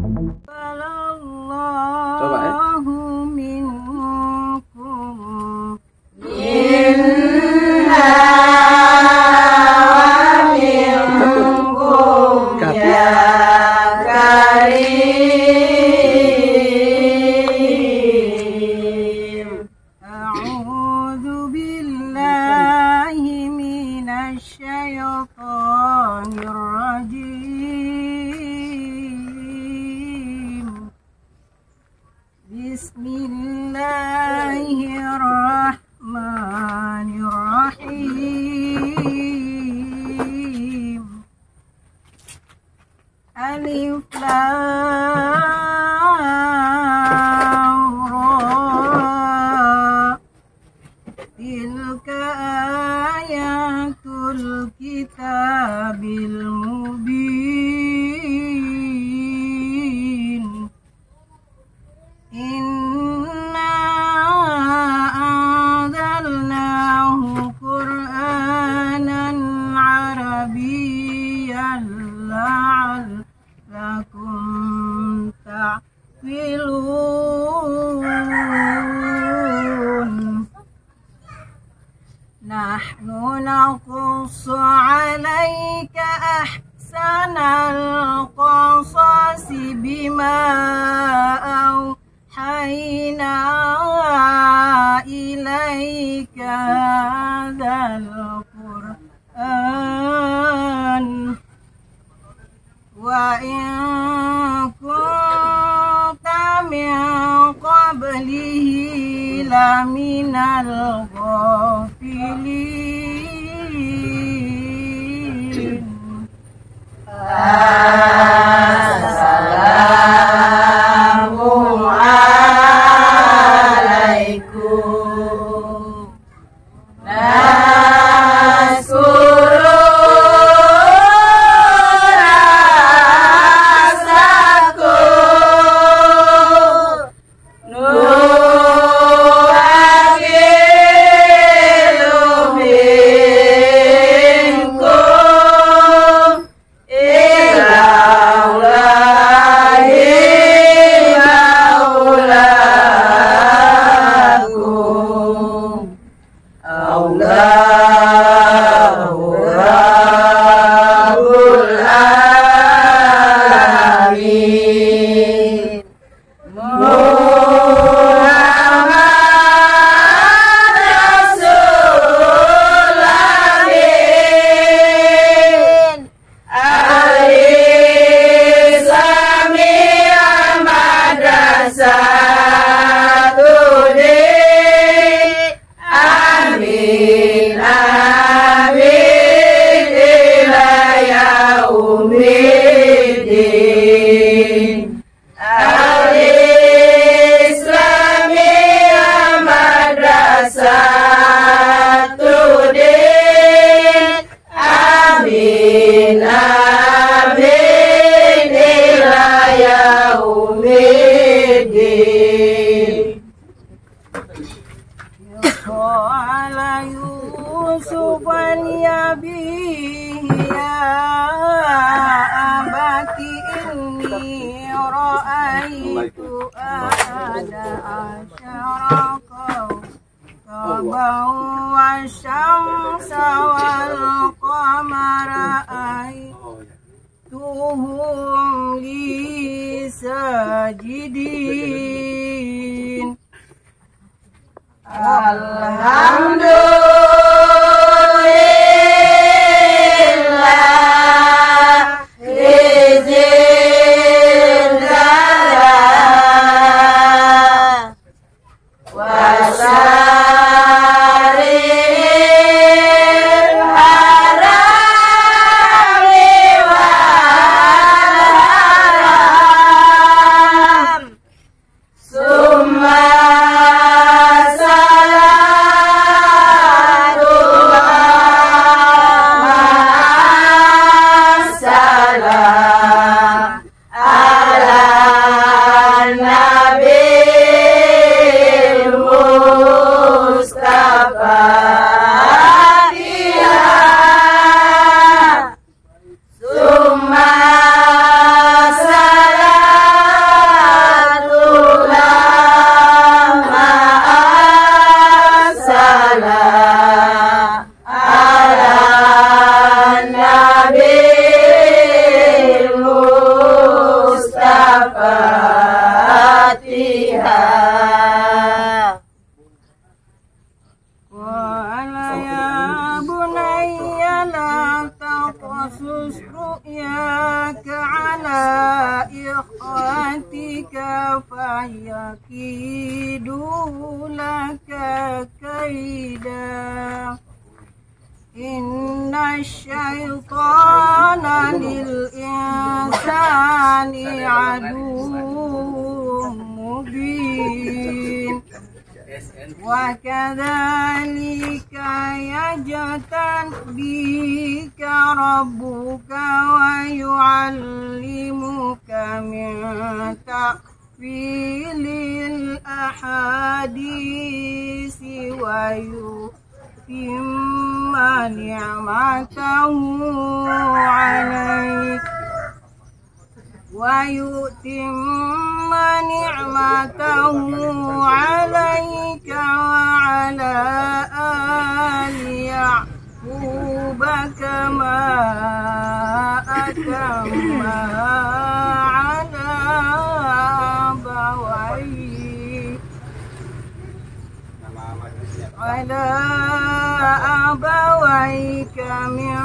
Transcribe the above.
Coba ya. Bismillahirrahmanirrahim. Alif Lam Ra. Tilka ayatul kitabil mubin. Inna anzalnahu Qur'anan Arabiyyan la'allakum ta'qilun. Nahnu naqussu 'alaika ahsanal qasasi bima awhayna ilaika hadzal Qur'an wa in kunta min qablihi laminal ghafilin. Assalamualaikum. Qala Yusuf liabihi ya abati inni ra'aitu ahada asyara kawkaban wasyamsa wal qamara aituhum li sajidin. Alhamdulillah izillah wasaril harami wal haram summa salam تقصص رؤياك على إخوتك فيكيدوا لك كيدا إن الشيطان للإنسان عدو مبين وكذلك يجتبيك ربك ويعلمك من تأويل الأحاديث ويتم نعمته عليك وعلى آل يعقوب كما أتمها على أبويك من